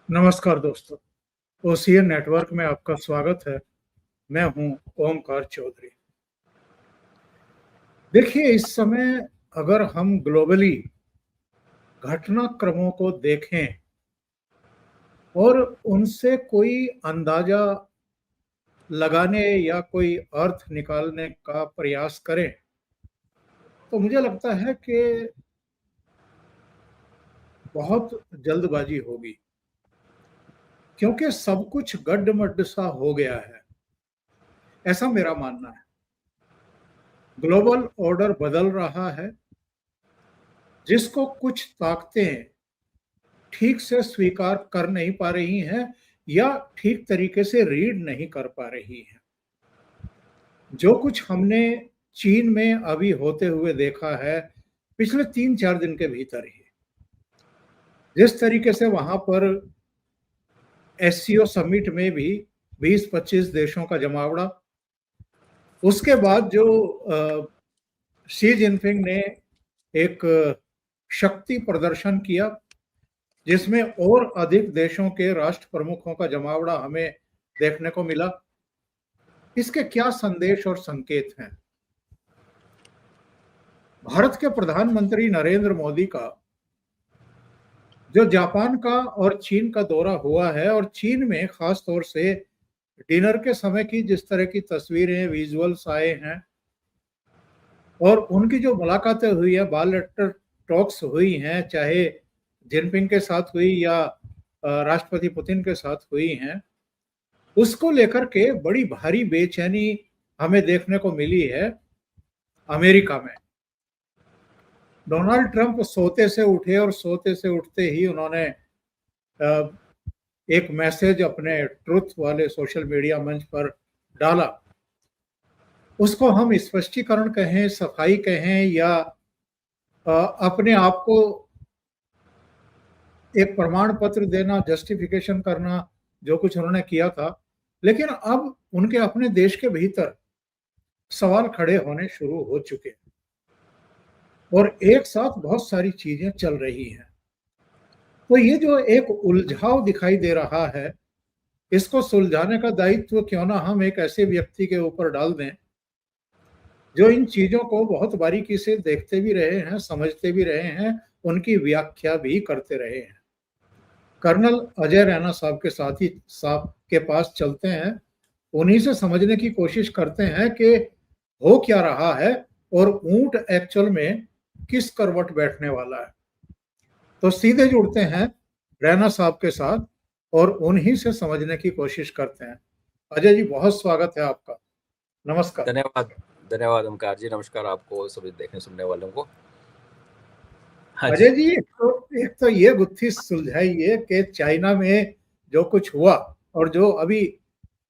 नमस्कार दोस्तों, ocean network में आपका स्वागत है। मैं हूं ओमकार चौधरी। देखिए, इस समय अगर हम ग्लोबली घटनाक्रमों को देखें और उनसे कोई अंदाजा लगाने या कोई अर्थ निकालने का प्रयास करें, तो मुझे लगता है कि बहुत जल्दबाजी होगी, क्योंकि सब कुछ गड्ड-मड्ड सा हो गया है, ऐसा मेरा मानना है। ग्लोबल ऑर्डर बदल रहा है, जिसको कुछ ताकतें ठीक से स्वीकार कर नहीं पा रही हैं या ठीक तरीके से रीड नहीं कर पा रही हैं। जो कुछ हमने चीन में अभी होते हुए देखा है, पिछले 3-4 दिन के भीतर ही, जिस तरीके से वहाँ पर एससीओ समिट में भी 20-25 देशों का जमावड़ा, उसके बाद जो शी जिनपिंग ने एक शक्ति प्रदर्शन किया, जिसमें और अधिक देशों के राष्ट्र प्रमुखों का जमावड़ा हमें देखने को मिला। इसके क्या संदेश और संकेत हैं? भारत के प्रधानमंत्री नरेंद्र मोदी का जो जापान का और चीन का दौरा हुआ है, और चीन में खास तौर से डिनर के समय की जिस तरह की तस्वीरें, विजुअल्स आए हैं, और उनकी जो मुलाकातें हुई है, बायलैटरल टॉक्स हुई हैं, चाहे जिनपिंग के साथ हुई या राष्ट्रपति पुतिन के साथ हुई हैं, उसको लेकर के बड़ी भारी बेचैनी हमें देखने को मिली है अमेरिका में। डोनाल्ड ट्रंप सोते से उठे और सोते से उठते ही उन्होंने एक मैसेज अपने ट्रुथ वाले सोशल मीडिया मंच पर डाला। उसको हम स्पष्टीकरण कहें, सफाई कहें, या अपने आप को एक प्रमाण पत्र देना, जस्टिफिकेशन करना, जो कुछ उन्होंने किया था, लेकिन अब उनके अपने देश के भीतर सवाल खड़े होने शुरू हो चुके हैं और एक साथ बहुत सारी चीजें चल रही हैं। तो ये जो एक उलझाव दिखाई दे रहा है, इसको सुलझाने का दायित्व क्यों ना हम एक ऐसे व्यक्ति के ऊपर डाल दें जो इन चीजों को बहुत बारीकी से देखते भी रहे हैं, समझते भी रहे हैं, उनकी व्याख्या भी करते रहे हैं। कर्नल अजय रैना साहब के साथ ही साहब के पास चलते हैं, उन्हीं से समझने की कोशिश करते हैं कि हो क्या रहा है और ऊंट एक्चुअल में किस करवट बैठने वाला है। तो सीधे जुड़ते हैं रैना साहब के साथ और उन्हीं से समझने की कोशिश करते हैं। अजय जी, बहुत स्वागत है आपका। नमस्कार। धन्यवाद धन्यवाद ओमकार जी। नमस्कार आपको, सभी देखने सुनने वालों को। हाँ अजय जी, एक तो ये गुत्थी सुलझाइए कि चाइना में जो कुछ हुआ और जो अभी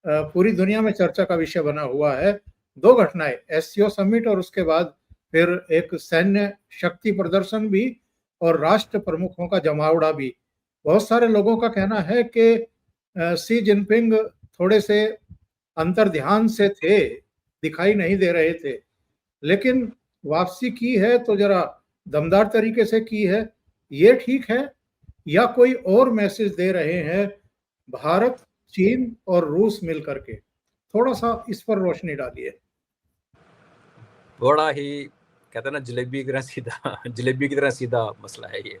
पूरी दुनिया में चर्चा का विषय बना हुआ है, दो घटनाएं, एससीओ समिट और उसके बाद फिर एक सैन्य शक्ति प्रदर्शन भी और राष्ट्र प्रमुखों का जमावड़ा भी। बहुत सारे लोगों का कहना है कि शी जिनपिंग थोड़े से अंतर्ध्यान से थे, दिखाई नहीं दे रहे थे, लेकिन वापसी की है तो जरा दमदार तरीके से की है। ये ठीक है या कोई और मैसेज दे रहे हैं भारत, चीन और रूस मिल करके? थोड़ा सा इस पर रोशनी डालिए। बड़ा ही कहते हैं ना, जलेबी की तरह सीधा जलेबी की तरह सीधा मसला है ये।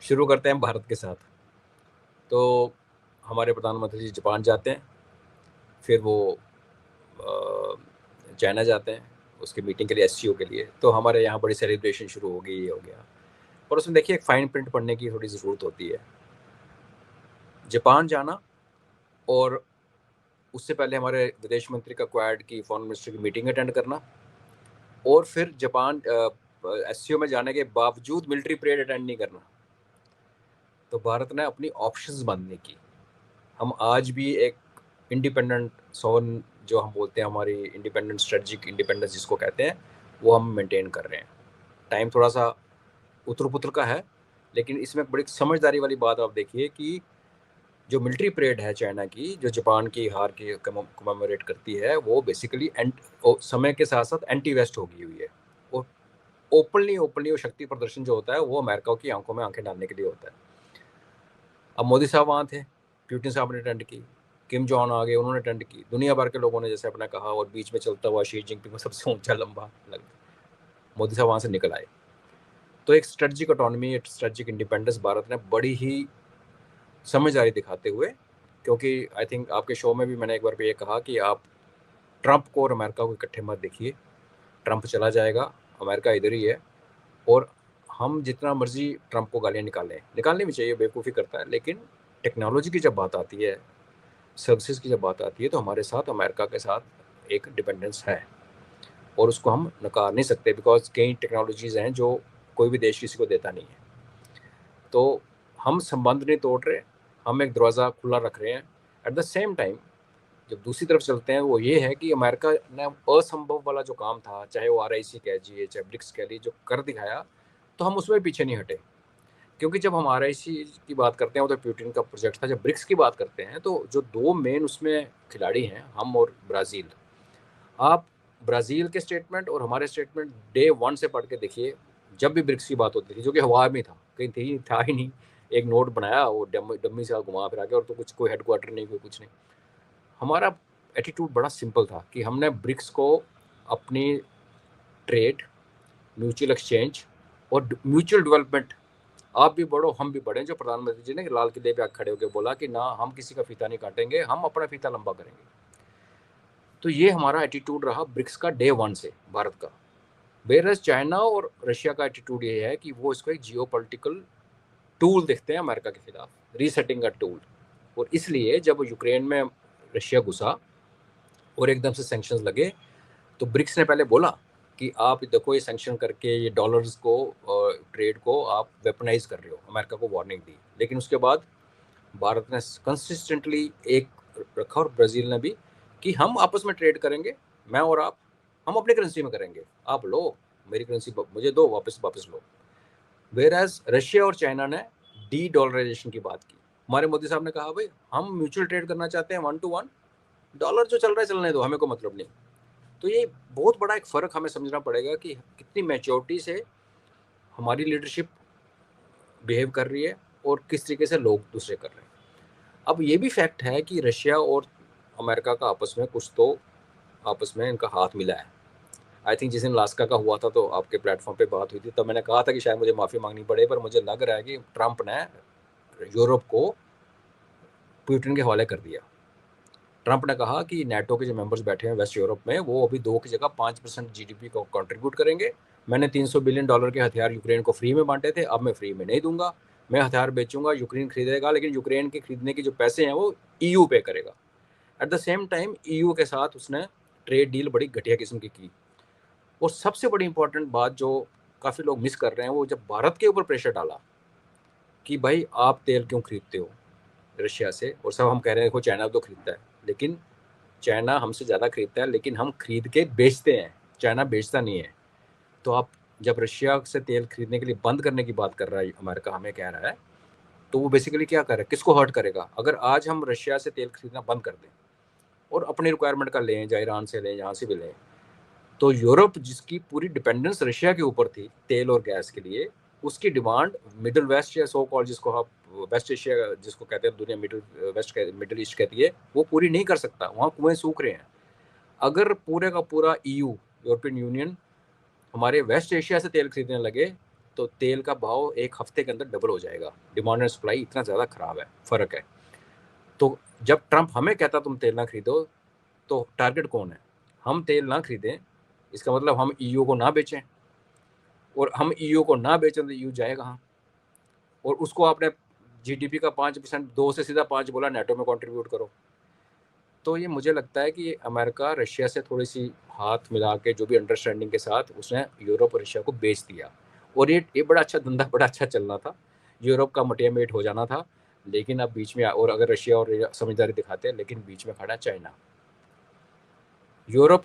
शुरू करते हैं भारत के साथ। तो हमारे प्रधानमंत्री जी जापान जाते हैं, फिर वो चाइना जाते हैं उसके मीटिंग के लिए, एससीओ के लिए। तो हमारे यहाँ बड़ी सेलिब्रेशन शुरू हो गई, ये हो गया। और उसमें देखिए, एक फाइन प्रिंट पढ़ने की थोड़ी ज़रूरत होती है। जापान जाना और उससे पहले हमारे विदेश मंत्री का क्वाड की फॉरेन मिनिस्टर की मीटिंग अटेंड करना, और फिर जापान एससीओ में जाने के बावजूद मिलिट्री परेड अटेंड नहीं करना। तो भारत ने अपनी ऑप्शंस बांधने की। हम आज भी एक इंडिपेंडेंट सोवन, जो हम बोलते हैं हमारी इंडिपेंडेंट स्ट्रेटजिक इंडिपेंडेंस जिसको कहते हैं, वो हम मेंटेन कर रहे हैं। टाइम थोड़ा सा उतर पुतर का है, लेकिन इसमें बड़ी समझदारी वाली बात आप देखिए कि जो मिलिट्री परेड है चाइना की, जो जापान की हार के कमेमोरेट करती है, वो बेसिकली समय के साथ साथ एंटी वेस्ट हो गई हुई है। और ओपनली वो शक्ति प्रदर्शन जो होता है, वो अमेरिका की आंखों में आंखें डालने के लिए होता है। अब मोदी साहब वहाँ थे, पुतिन साहब ने अटेंड की, किम जॉन आ गए, उन्होंने अटेंड की, दुनिया भर के लोगों ने जैसे अपना कहा, और बीच में चलता हुआ शी जिनपिंग सबसे ऊंचा लंबा लग, मोदी साहब वहाँ से निकल आए। तो एक स्ट्रेटजिक ऑटोनॉमी, एक स्ट्रेटजिक इंडिपेंडेंस भारत ने बड़ी ही समझदारी दिखाते हुए, क्योंकि आई थिंक आपके शो में भी मैंने एक बार ये कहा कि आप ट्रंप को और अमेरिका को इकट्ठे मत देखिए, ट्रंप चला जाएगा, अमेरिका इधर ही है, और हम जितना मर्जी ट्रंप को गालियाँ निकालनी भी चाहिए, बेवकूफ़ी करता है, लेकिन टेक्नोलॉजी की जब बात आती है, सर्विसेज की जब बात आती है, तो हमारे साथ अमेरिका के साथ एक डिपेंडेंस है, और उसको हम नकार नहीं सकते, बिकॉज कई टेक्नोलॉजीज़ हैं जो कोई भी देश किसी को देता नहीं है। तो हम संबंध नहीं तोड़ रहे, हम एक दरवाज़ा खुला रख रहे हैं। एट द सेम टाइम जब दूसरी तरफ चलते हैं, वो ये है कि अमेरिका ने असंभव वाला जो काम था, चाहे वो RIC कह लीजिए, चाहे ब्रिक्स कह लीजिए, जो कर दिखाया, तो हम उसमें पीछे नहीं हटे। क्योंकि जब हम RIC की बात करते हैं, वो तो पुतिन का प्रोजेक्ट था। जब ब्रिक्स की बात करते हैं, तो जो दो मेन उसमें खिलाड़ी हैं, हम और ब्राज़ील। आप ब्राज़ील के स्टेटमेंट और हमारे स्टेटमेंट डे 1 से पढ़ के देखिए, जब भी ब्रिक्स की बात होती थी, जो कि हवा में था, कहीं था ही नहीं, एक नोट बनाया, वो डम्मी से घुमा फिरा के, और तो कुछ कोई हेडक्वार्टर नहीं, कोई कुछ नहीं। हमारा एटीट्यूड बड़ा सिंपल था कि हमने ब्रिक्स को अपनी ट्रेड, म्यूचुअल एक्सचेंज और म्यूचुअल डेवलपमेंट, आप भी बढ़ो हम भी बढ़ें, जो प्रधानमंत्री जी ने लाल किले पे खड़े होकर बोला कि ना हम किसी का फीता नहीं काटेंगे, हम अपना फीता लंबा करेंगे। तो ये हमारा एटीट्यूड रहा ब्रिक्स का डे 1 से भारत का। वेरस चाइना और रशिया का एटीट्यूड ये है कि वो इसको एक जियोपॉलिटिकल टूल देखते हैं अमेरिका के खिलाफ, रीसेटिंग का टूल। और इसलिए जब यूक्रेन में रशिया घुसा और एकदम से सैंक्शंस लगे, तो ब्रिक्स ने पहले बोला कि आप देखो, ये सैंक्शन करके ये डॉलर्स को, ट्रेड को आप वेपनाइज कर रहे हो, अमेरिका को वार्निंग दी। लेकिन उसके बाद भारत ने कंसिस्टेंटली एक रखा, और ब्राज़ील ने भी, कि हम आपस में ट्रेड करेंगे, मैं और आप, हम अपनी करेंसी में करेंगे, आप लो मेरी करेंसी मुझे दो, वापस लो। वेराज रशिया और चाइना ने डी डॉलराइजेशन की बात की। हमारे मोदी साहब ने कहा, भाई हम म्यूचुअल ट्रेड करना चाहते हैं 1 to 1, डॉलर जो चल रहा है चलने दो, हमें को मतलब नहीं। तो ये बहुत बड़ा एक फ़र्क हमें समझना पड़ेगा कि कितनी मैच्योरिटी से हमारी लीडरशिप बिहेव कर रही है और किस तरीके से लोग दूसरे कर रहे हैं। अब ये भी फैक्ट है कि रशिया और अमेरिका का आपस में कुछ तो आपस में इनका हाथ मिला है। आई थिंक जिस दिन अलास्का का हुआ था, तो आपके प्लेटफॉर्म पे बात हुई थी, तो मैंने कहा था कि शायद मुझे माफ़ी मांगनी पड़े, पर मुझे लग रहा है कि ट्रंप ने यूरोप को पुतिन के हवाले कर दिया। ट्रंप ने कहा कि नेटो के जो मेंबर्स बैठे हैं वेस्ट यूरोप में, वो अभी 2 की जगह 5% GDP को कंट्रीब्यूट करेंगे। मैंने $300 बिलियन के हथियार यूक्रेन को फ्री में बांटे थे, अब मैं फ्री में नहीं दूंगा, मैं हथियार बेचूंगा, यूक्रेन खरीदेगा, लेकिन यूक्रेन के खरीदने के जो पैसे हैं वो EU पे करेगा। At the same time EU के साथ उसने ट्रेड डील बड़ी घटिया किस्म की। और सबसे बड़ी इंपॉर्टेंट बात जो काफ़ी लोग मिस कर रहे हैं, वो जब भारत के ऊपर प्रेशर डाला कि भाई आप तेल क्यों खरीदते हो रशिया से, और सब हम कह रहे हैं देखो चाइना तो खरीदता है, लेकिन चाइना हमसे ज़्यादा खरीदता है, लेकिन हम खरीद के बेचते हैं, चाइना बेचता नहीं है। तो आप जब रशिया से तेल खरीदने के लिए बंद करने की बात कर रहा है अमेरिका, हमें कह रहा है, तो वो बेसिकली क्या कर रहा है, किसको हर्ट करेगा? अगर आज हम रशिया से तेल खरीदना बंद कर दें और अपनी रिक्वायरमेंट का लें, चाहे ईरान से लें, जहाँ से भी लें, तो यूरोप जिसकी पूरी डिपेंडेंस रशिया के ऊपर थी तेल और गैस के लिए, उसकी डिमांड मिडिल वेस्ट या सो कॉल, जिसको आप वेस्ट एशिया जिसको कहते हैं दुनिया मिडिल ईस्ट कहती है, वो पूरी नहीं कर सकता, वहाँ कुएं सूख रहे हैं। अगर पूरे का पूरा EU, यूरोपियन यूनियन, हमारे वेस्ट एशिया से तेल खरीदने लगे, तो तेल का भाव एक हफ्ते के अंदर डबल हो जाएगा। डिमांड एंड सप्लाई इतना ज़्यादा खराब है, फ़र्क है। तो जब ट्रंप हमें कहता तुम तेल ना खरीदो, तो टारगेट कौन है? हम तेल ना खरीदें, इसका मतलब हम EU को ना बेचें, और हम EU को ना बेचें तो EU जाए कहाँ? और उसको आपने GDP का 5%, 2 से सीधा 5 बोला, नेटो में कंट्रीब्यूट करो। तो ये मुझे लगता है कि अमेरिका रशिया से थोड़ी सी हाथ मिला के, जो भी अंडरस्टैंडिंग के साथ, उसने यूरोप और रशिया को बेच दिया। और ये बड़ा अच्छा धंधा, बड़ा अच्छा चलना था, यूरोप का मटिया मेट हो जाना था। लेकिन अब बीच में, और अगर रशिया और समझदारी दिखाते हैं, लेकिन बीच में खड़ा चाइना। यूरोप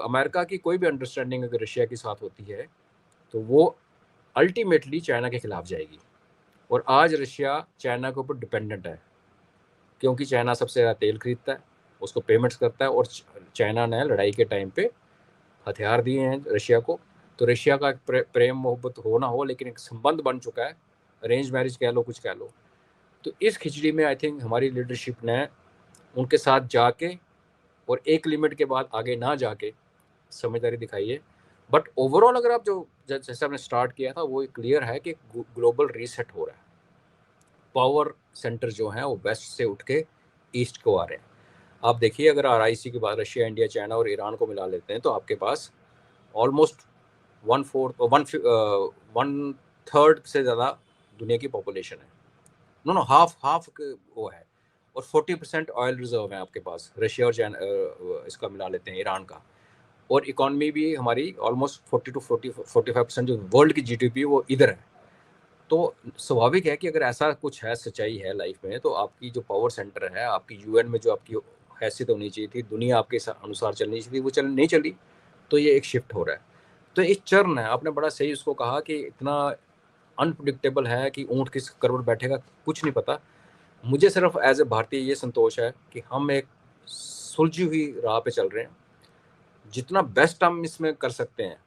अमेरिका की कोई भी अंडरस्टैंडिंग अगर रशिया के साथ होती है, तो वो अल्टीमेटली चाइना के खिलाफ जाएगी। और आज रशिया चाइना के ऊपर डिपेंडेंट है, क्योंकि चाइना सबसे ज़्यादा तेल खरीदता है, उसको पेमेंट्स करता है, और चाइना ने लड़ाई के टाइम पे हथियार दिए हैं रशिया को। तो रशिया का प्रेम मोहब्बत हो ना हो, लेकिन एक संबंध बन चुका है, अरेंज मैरिज कह लो, कुछ कह लो। तो इस खिचड़ी में आई थिंक हमारी लीडरशिप ने उनके साथ जाके और एक लिमिट के बाद आगे ना जाके समझदारी दिखाई है। बट ओवरऑल अगर आप जो जैसे हमने स्टार्ट किया था वो क्लियर है कि ग्लोबल रीसेट हो रहा है। पावर सेंटर जो हैं वो वेस्ट से उठ के ईस्ट को आ रहे हैं। आप देखिए अगर RIC के बाद रशिया, इंडिया, चाइना और ईरान को मिला लेते हैं तो आपके पास ऑलमोस्ट 1/3 से ज़्यादा दुनिया की पॉपुलेशन है। नो हाफ वो है। और 40% ऑयल रिजर्व है आपके पास, रशिया और चाइना इसका मिला लेते हैं, ईरान का। और इकॉनमी भी हमारी ऑलमोस्ट 45% जो वर्ल्ड की GDP वो इधर है। तो स्वाभाविक है कि अगर ऐसा कुछ है, सच्चाई है लाइफ में, तो आपकी जो पावर सेंटर है, आपकी UN में जो आपकी हैसियत होनी चाहिए थी, दुनिया आपके अनुसार चलनी चाहिए थी, वो नहीं चली। तो ये एक शिफ्ट हो रहा है। तो एक चर्न है। आपने बड़ा सही उसको कहा कि इतना अनप्रिडिक्टेबल है कि ऊँट किस करवट बैठेगा कुछ नहीं पता। मुझे सिर्फ एज ए भारतीय ये संतोष है कि हम एक सुलझी हुई राह पे चल रहे हैं। जितना बेस्ट हम इसमें कर सकते हैं,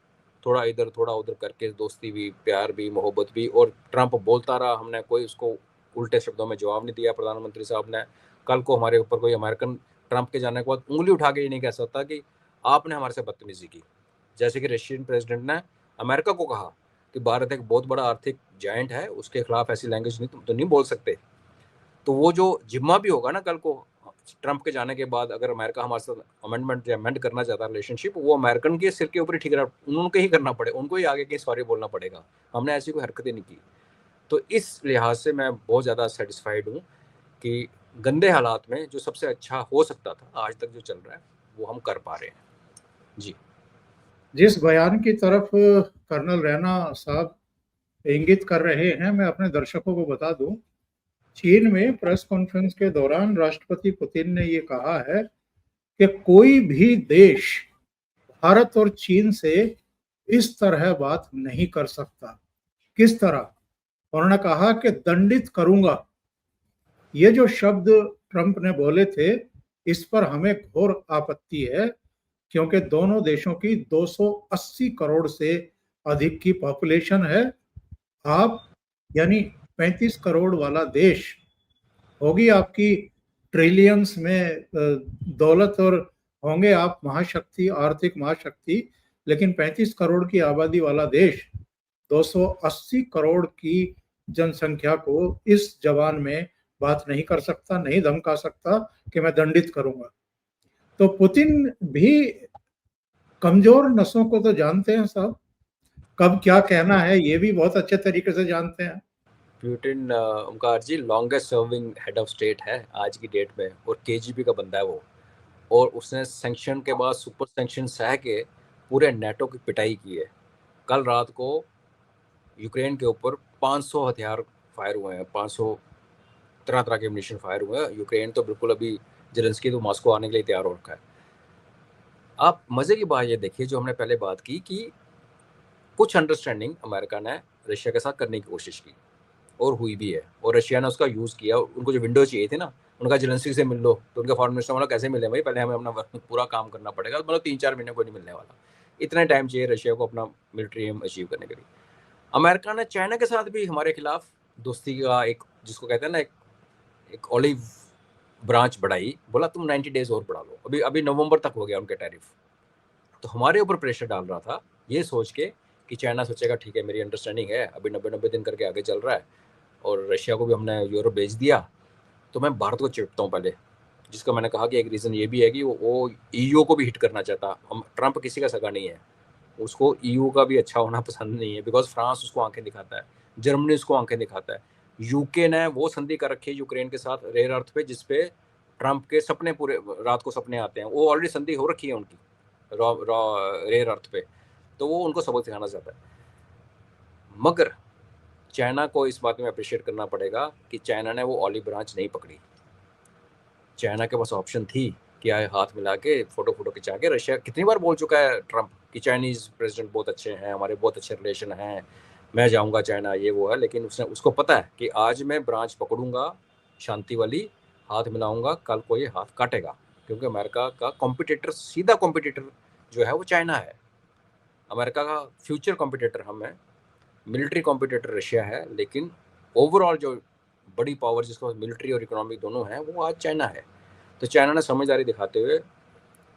थोड़ा इधर थोड़ा उधर करके, दोस्ती भी, प्यार भी, मोहब्बत भी। और ट्रंप बोलता रहा, हमने कोई उसको उल्टे शब्दों में जवाब नहीं दिया। प्रधानमंत्री साहब ने कल को हमारे ऊपर कोई अमेरिकन ट्रंप के जाने के बाद उंगली उठा के ये नहीं कह सकता कि आपने हमारे से बदतमीजी की। जैसे कि रशियन प्रेसिडेंट ने अमेरिका को कहा कि भारत एक बहुत बड़ा आर्थिक जायंट है, उसके खिलाफ ऐसी लैंग्वेज नहीं, तुम तो नहीं बोल सकते। तो वो जो जिम्मा भी होगा ना कल को ट्रंप के जाने के बाद, अगर अमेरिका हमारे साथ अमेंडमेंट या अमेंड करना चाहता है रिलेशनशिप, वो अमेरिकन के सिर के ऊपर ही ठीक रहा, उनको ही करना पड़े, उनको ही आगे की सॉरी बोलना पड़ेगा। हमने ऐसी कोई हरकतें नहीं की। तो इस लिहाज से मैं बहुत ज़्यादा सेटिस्फाइड हूँ कि गंदे हालात में जो सबसे अच्छा हो सकता था आज तक जो चल रहा है वो हम कर पा रहे हैं। जी। जिस बयान की तरफ कर्नल रैना साहब इंगित कर रहे हैं, मैं अपने दर्शकों को बता दूं, चीन में प्रेस कॉन्फ्रेंस के दौरान राष्ट्रपति पुतिन ने ये कहा है कि कोई भी देश भारत और चीन से इस तरह बात नहीं कर सकता। किस तरह? उन्होंने कहा कि दंडित करूंगा। ये जो शब्द ट्रंप ने बोले थे, इस पर हमें घोर आपत्ति है, क्योंकि दोनों देशों की 280 करोड़ से अधिक की पॉपुलेशन है। आप यानी 35 करोड़ वाला देश, होगी आपकी ट्रिलियंस में दौलत और होंगे आप महाशक्ति, आर्थिक महाशक्ति, लेकिन 35 करोड़ की आबादी वाला देश 280 करोड़ की जनसंख्या को इस जबान में बात नहीं कर सकता, नहीं धमका सकता कि मैं दंडित करूंगा। तो पुतिन भी कमजोर नसों को तो जानते हैं साहब, कब क्या कहना है ये भी बहुत अच्छे तरीके से जानते हैं। पुतिन उनका जी longest serving head of state है आज की डेट में, और KGB का बंदा है वो। और उसने सैंक्शन के बाद सुपर सैंक्शन सह के पूरे नेटो की पिटाई की है। कल रात को यूक्रेन के ऊपर 500 हथियार फायर हुए हैं, 500 तरह तरह के मिशन फायर हुए हैं। यूक्रेन तो बिल्कुल अभी जेलेंस्की तो मॉस्को आने के लिए तैयार हो रखा है। आप मजे की बात ये देखिए, जो हमने पहले बात की कि कुछ अंडरस्टैंडिंग अमेरिका ने रशिया के साथ करने की कोशिश की और हुई भी है, और रशिया ने उसका यूज़ किया। उनको जो विंडो चाहिए थी ना, उनका जेलेंस्की से मिल लो, तो उनका फॉरेन मिनिस्टर बोला कैसे मिले भाई, पहले हमें अपना पूरा काम करना पड़ेगा। मतलब 3-4 महीने को नहीं मिलने वाला, इतना टाइम चाहिए रशिया को अपना मिलिट्री एम अचीव करने के लिए। अमेरिका ने चाइना के साथ भी हमारे खिलाफ दोस्ती का एक, जिसको कहते हैं ना, एक ऑलिव ब्रांच बढ़ाई, बोला तुम 90 डेज और बढ़ा लो। अभी नवंबर तक हो गया उनके टैरिफ। तो हमारे ऊपर प्रेशर डाल रहा था ये सोच के कि चाइना सोचेगा ठीक है मेरी अंडरस्टैंडिंग है, अभी 90 दिन करके आगे चल रहा है। और रशिया को भी हमने यूरोप भेज दिया। तो मैं भारत को चिपता हूँ पहले, जिसका मैंने कहा कि एक रीज़न ये भी है कि वो EU को भी हिट करना चाहता। ट्रंप किसी का सगा नहीं है, उसको EU का भी अच्छा होना पसंद नहीं है, बिकॉज फ्रांस उसको आंखें दिखाता है, जर्मनी उसको आंखें दिखाता है। UK ने वो संधि कर रखी है यूक्रेन के साथ रेयर अर्थ पे, जिसपे ट्रंप के सपने पूरे रात को सपने आते हैं। वो ऑलरेडी संधि हो रखी है उनकी रेयर अर्थ पे, तो वो उनको सबक सिखाना चाहता है। मगर चाइना को इस बात में अप्रिशिएट करना पड़ेगा कि चाइना ने वो ऑलिव ब्रांच नहीं पकड़ी। चाइना के पास ऑप्शन थी कि आए हाथ मिला के फोटो खिंचा के। रशिया कितनी बार बोल चुका है ट्रंप कि चाइनीज प्रेसिडेंट बहुत अच्छे हैं, हमारे बहुत अच्छे रिलेशन हैं, मैं जाऊंगा चाइना, ये वो है। लेकिन उसको पता है कि आज मैं ब्रांच पकड़ूंगा शांति वाली, हाथ मिलाऊंगा, कल को ये हाथ काटेगा। क्योंकि अमेरिका का कॉम्पिटिटर, सीधा कॉम्पिटिटर जो है वो चाइना है। अमेरिका का फ्यूचर कॉम्पिटिटर हम है, मिलिट्री कॉम्पिटिटर रशिया है, लेकिन ओवरऑल जो बड़ी पावर जिसके पास मिलिट्री और इकोनॉमिक दोनों है, वो आज चाइना है। तो चाइना ने समझदारी दिखाते हुए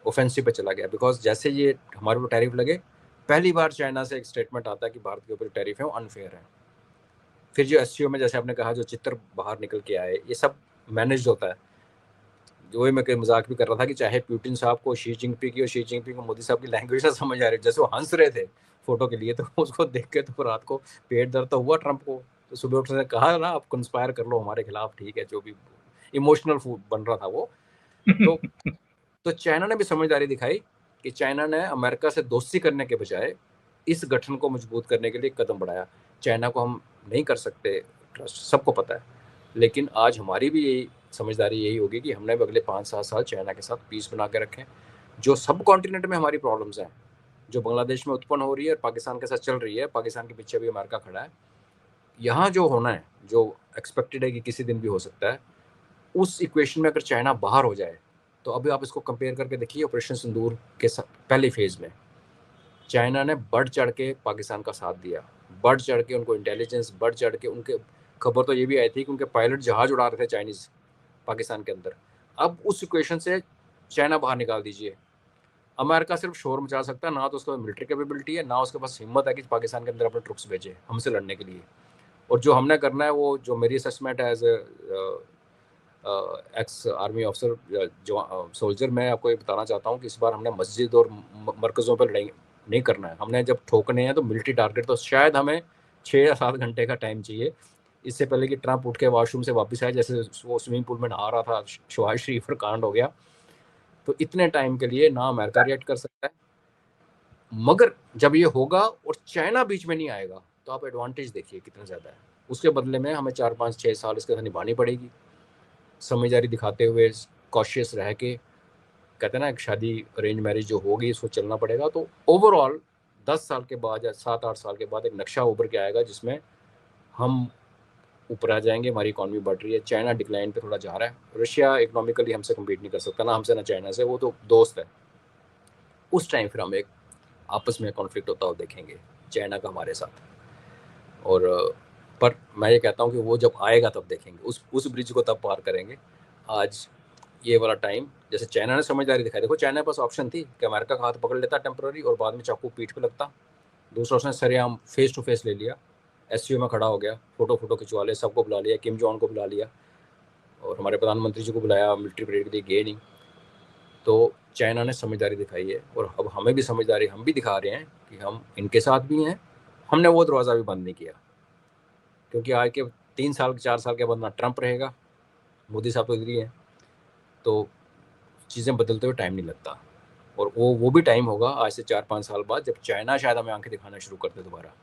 ऑफेंसिव पे चला गया, बिकॉज जैसे ये हमारे ऊपर टैरिफ लगे, पहली बार चाइना से एक स्टेटमेंट आता है कि भारत के ऊपर टैरिफ है वो अनफेयर है। फिर जो एससीओ में जैसे आपने कहा जो चित्र बाहर निकल के आए, ये सब मैनेज होता है। जो मैं कई मजाक भी कर रहा था कि चाहे पुतिन साहब को शी जिनपिंग की और शी जिनपिंग को मोदी साहब की लैंग्वेज से समझ आ रही, जैसे वो हंस रहे थे फोटो के लिए, तो उसको देख के तो रात को पेट दर्द तो हुआ ट्रंप को। तो सुबह उठने ने कहा ना, आप कंस्पायर कर लो हमारे खिलाफ, ठीक है, जो भी इमोशनल बन रहा था वो। तो चाइना ने भी समझदारी दिखाई कि चाइना ने अमेरिका से दोस्ती करने के बजाय इस गठन को मजबूत करने के लिए कदम बढ़ाया। चाइना को हम नहीं कर सकते ट्रस्ट, सबको पता है, लेकिन आज हमारी भी यही समझदारी यही होगी कि हमने भी अगले 5-7 साल चाइना के साथ पीस बना के रखें। जो सब कॉन्टिनेंट में हमारी प्रॉब्लम्स हैं, जो बांग्लादेश में उत्पन्न हो रही है, पाकिस्तान के साथ चल रही है, पाकिस्तान के पीछे भी अमेरिका खड़ा है, यहाँ जो होना है, जो एक्सपेक्टेड है कि किसी दिन भी हो सकता है, उस इक्वेशन में अगर चाइना बाहर हो जाए, तो अभी आप इसको कंपेयर करके देखिए ऑपरेशन सिंदूर के पहले फेज में चाइना ने बढ़ चढ़ के पाकिस्तान का साथ दिया, बढ़ चढ़ के उनको इंटेलिजेंस, बढ़ चढ़ के उनके खबर तो ये भी आई थी कि उनके पायलट जहाज उड़ा रहे थे चाइनीज पाकिस्तान के अंदर। अब उस इक्वेशन से चाइना बाहर निकाल दीजिए, अमेरिका सिर्फ शोर मचा सकता है, ना तो उसके पास मिलिट्री कैपेबिलिटी है, ना उसके पास हिम्मत है कि पाकिस्तान के अंदर अपने ट्रुप्स भेजे हमसे लड़ने के लिए। और जो हमने करना है, वो जो मेरी असेसमेंट है एज एक्स आर्मी ऑफिसर जो सोल्जर, मैं आपको ये बताना चाहता हूँ कि इस बार हमने मस्जिद और मरकज़ों पर लड़ाई नहीं करना है। हमने जब ठोकने हैं तो मिलिट्री टारगेट, तो शायद हमें 6 या 7 घंटे का टाइम चाहिए, इससे पहले कि ट्रंप उठ के वॉशरूम से वापस आए, जैसे वो स्विमिंग पूल में नहा रहा था, शहबाज शरीफ पर कांड हो गया। तो इतने टाइम के लिए ना अमेरिका रिएक्ट कर सकता है, मगर जब ये होगा और चाइना बीच में नहीं आएगा, तो आप एडवांटेज देखिए कितना ज़्यादा है। उसके बदले में हमें 4-5-6 साल इसके साथ निभानी पड़ेगी, समझदारी दिखाते हुए, कॉशियस रह के। कहते हैं ना, एक शादी अरेंज मैरिज जो होगी, इसको चलना पड़ेगा। तो ओवरऑल 10 साल के बाद या 7-8 साल के बाद एक नक्शा उभर के आएगा जिसमें हम ऊपर आ जाएंगे, हमारी इकॉनमी बढ़ रही है, चाइना डिक्लाइन पे थोड़ा जा रहा है, रशिया इकोनॉमिकली हमसे कम्पीट नहीं कर सकता, ना हमसे ना चाइना से, वो तो दोस्त है। उस टाइम फिर हम एक आपस में कॉन्फ्लिक्ट होता हुआ देखेंगे चाइना का हमारे साथ। और पर मैं ये कहता हूँ कि वो जब आएगा तब देखेंगे, उस ब्रिज को तब पार करेंगे। आज ये वाला टाइम, जैसे चाइना ने समझदारी दिखाई, देखो चाइना के पास ऑप्शन थी कि अमेरिका का हाथ पकड़ लेता टेम्पररी और बाद में चाकू पीठ पे लगता। दूसरा उसने सरेआम फेस टू फेस ले लिया, एससीओ में खड़ा हो गया, फोटो खिंचवा लिया, सबको बुला लिया, किम जॉन को बुला लिया और हमारे प्रधानमंत्री जी को बुलाया, मिलिट्री परेड के लिए गए नहीं। तो चाइना ने समझदारी दिखाई है और अब हमें भी समझदारी, हम भी दिखा रहे हैं कि हम इनके साथ भी हैं। हमने वो दरवाज़ा भी बंद नहीं किया, क्योंकि आज के 3 साल 4 साल के बाद ना ट्रंप रहेगा, मोदी साहब तो इधर ही हैं, तो चीज़ें बदलते हुए टाइम नहीं लगता। और वो भी टाइम होगा आज से 4-5 साल बाद, जब चाइना शायद हमें आंखें दिखाना शुरू कर दे दोबारा,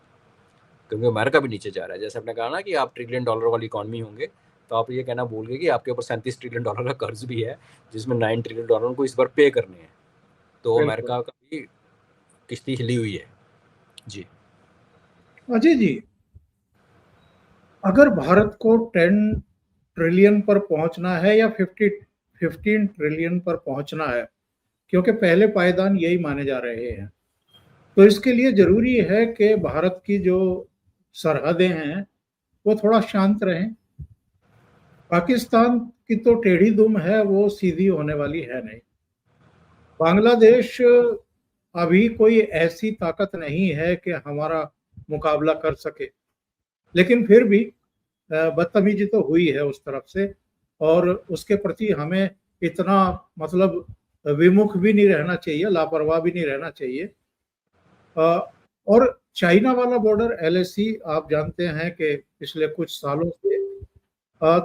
क्योंकि अमेरिका भी नीचे जा रहा है। जैसे आपने कहा ना कि आप $1 ट्रिलियन वाली इकॉनमी होंगे, तो आप ये कहना भूल गए कि आपके ऊपर $37 ट्रिलियन का कर्ज भी है, जिसमें $9 ट्रिलियन को इस बार पे करने हैं। तो अमेरिका का भी किश्ती हिली हुई है। जी अजय जी, अगर भारत को 10 ट्रिलियन पर पहुंचना है या 15 ट्रिलियन पर पहुंचना है, क्योंकि पहले पायदान यही माने जा रहे हैं, तो इसके लिए जरूरी है कि भारत की जो सरहदें हैं वो थोड़ा शांत रहें। पाकिस्तान की तो टेढ़ी दुम है, वो सीधी होने वाली है नहीं। बांग्लादेश अभी कोई ऐसी ताकत नहीं है कि हमारा मुकाबला कर सके, लेकिन फिर भी बदतमीजी तो हुई है उस तरफ से, और उसके प्रति हमें इतना मतलब विमुख भी नहीं रहना चाहिए, लापरवाह भी नहीं रहना चाहिए। और चाइना वाला बॉर्डर एलएसी, आप जानते हैं कि पिछले कुछ सालों से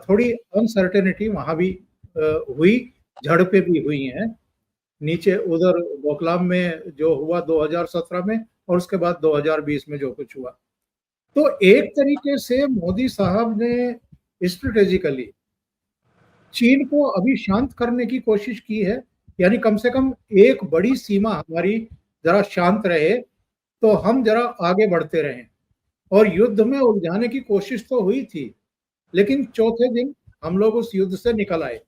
थोड़ी अनसर्टेनिटी वहां भी हुई, झड़पें भी हुई हैं। नीचे उधर डोकलाम में जो हुआ 2017 में, और उसके बाद 2020 में जो कुछ हुआ, तो एक तरीके से मोदी साहब ने स्ट्रेटेजिकली चीन को अभी शांत करने की कोशिश की है, यानी कम से कम एक बड़ी सीमा हमारी जरा शांत रहे तो हम जरा आगे बढ़ते रहें। और युद्ध में उलझाने की कोशिश तो हुई थी, लेकिन चौथे दिन हम लोग उस युद्ध से निकल आए।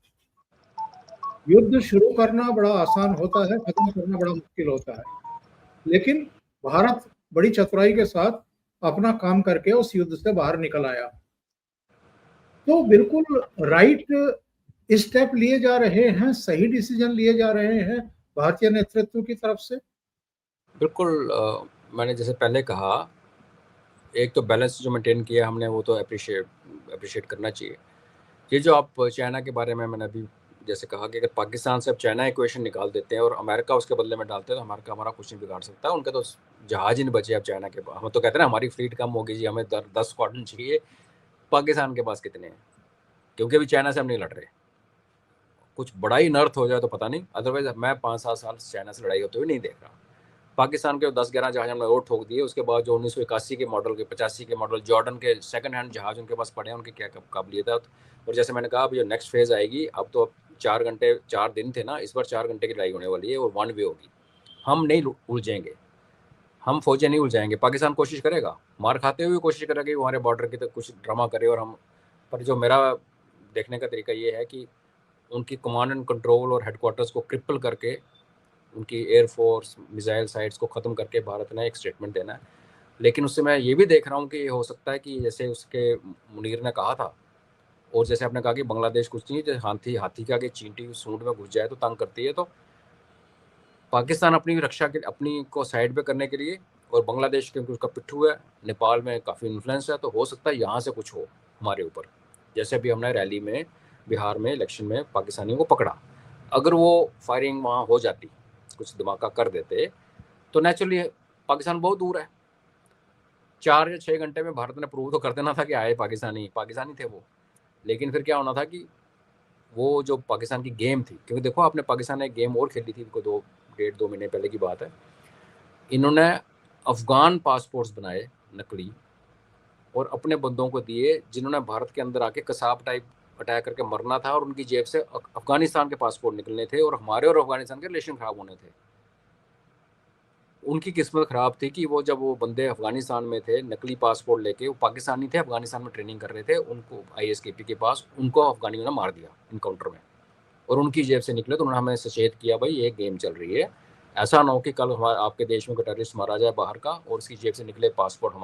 युद्ध शुरू करना बड़ा आसान होता है, खत्म करना बड़ा मुश्किल होता है, लेकिन भारत बड़ी चतुराई के साथ अपना काम करके उस युद्ध से बाहर निकल आया। तो बिल्कुल राइट स्टेप लिए जा रहे हैं, सही डिसीजन लिए जा रहे हैं भारतीय नेतृत्व की तरफ से। बिल्कुल मैंने जैसे पहले कहा, एक तो बैलेंस जो मेंटेन किया हमने वो तो अप्रिशिएट करना चाहिए। ये जो आप चाइना के बारे में मैंने अभी जैसे कहा कि अगर पाकिस्तान से अब चाइना इक्वेशन निकाल देते हैं और अमेरिका उसके बदले में डालते हैं तो अमेरिका हमारा कुछ नहीं बिगाड़ सकता। उनके तो जहाज ही नहीं बचे अब चाइना के पास। हम तो कहते हैं ना हमारी फ्लीट कम होगी जी, हमें 10 स्क्वाड्रन चाहिए। पाकिस्तान के पास कितने हैं? क्योंकि अभी चाइना से हम नहीं लड़ रहे। कुछ बड़ा ही नर्थ हो जाए तो पता नहीं, अदरवाइज मैं 5-7 साल चाइना से लड़ाई होते हुए नहीं देख रहा। पाकिस्तान के 10-11 जहाज हमने और ठोक दिए। उसके बाद जो 1981 के मॉडल के 85 के मॉडल जॉर्डन के सेकंड हैंड जहाज उनके पास पड़े हैं, उनकी क्या काबिलियत है। और जैसे मैंने कहा अब जो नेक्स्ट फेज़ आएगी, अब तो 4 घंटे 4 दिन थे ना, इस बार 4 घंटे की लड़ाई होने वाली है और वन वे होगी। हम नहीं उलझेंगे, हम फौजें नहीं उलझाएंगे। पाकिस्तान कोशिश करेगा, मार खाते हुए कोशिश करेगा कि हमारे बॉर्डर की तो कुछ ड्रामा करे और हम पर। जो मेरा देखने का तरीका ये है कि उनकी कमांड एंड कंट्रोल और हेडक्वार्टर्स को क्रिपल करके, उनकी एयरफोर्स मिसाइल साइट्स को ख़त्म करके भारत ने एक स्टेटमेंट देना है। लेकिन उससे मैं ये भी देख रहा हूँ कि हो सकता है कि जैसे उसके मुनीर ने कहा था, और जैसे आपने कहा कि बांग्लादेश कुछ नहीं, जैसे हाथी के आगे चींटी सूंड में घुस जाए तो तंग करती है। तो पाकिस्तान अपनी रक्षा के अपनी को साइड पे करने के लिए, और बांग्लादेश क्योंकि उसका पिट्ठू है, नेपाल में काफ़ी इन्फ्लुएंस है, तो हो सकता है यहाँ से कुछ हो हमारे ऊपर। जैसे अभी हमने रैली में बिहार में इलेक्शन में पाकिस्तानियों को पकड़ा, अगर वो फायरिंग वहाँ हो जाती, कुछ धमाका कर देते, तो नेचुरली पाकिस्तान बहुत दूर है। 4 या 6 घंटे में भारत ने प्रूव तो कर देना था कि आए पाकिस्तानी थे वो। लेकिन फिर क्या होना था कि वो जो पाकिस्तान की गेम थी, क्योंकि देखो आपने पाकिस्तान ने एक गेम और खेली थी, इनको 1.5-2 महीने पहले की बात है। इन्होंने अफगान पासपोर्ट्स बनाए नकली और अपने बंदों को दिए, जिन्होंने भारत के अंदर आके कसाब टाइप अटैक करके मरना था, और उनकी जेब से अफगानिस्तान के पासपोर्ट निकलने थे और हमारे और अफगानिस्तान के रिलेशन खराब होने थे। उनकी किस्मत ख़राब थी कि वो जब वो बंदे अफगानिस्तान में थे नकली पासपोर्ट लेके, वो पाकिस्तानी थे, अफगानिस्तान में ट्रेनिंग कर रहे थे, उनको ISKP के पास, उनको अफगानियों ने मार दिया इनकाउंटर में, और उनकी जेब से निकले। तो उन्होंने हमें सचेत किया, भाई ये गेम चल रही है, ऐसा ना हो कि कल आपके देश में कोई टेररिस्ट मारा जाए बाहर का और उसकी जेब से निकले पासपोर्ट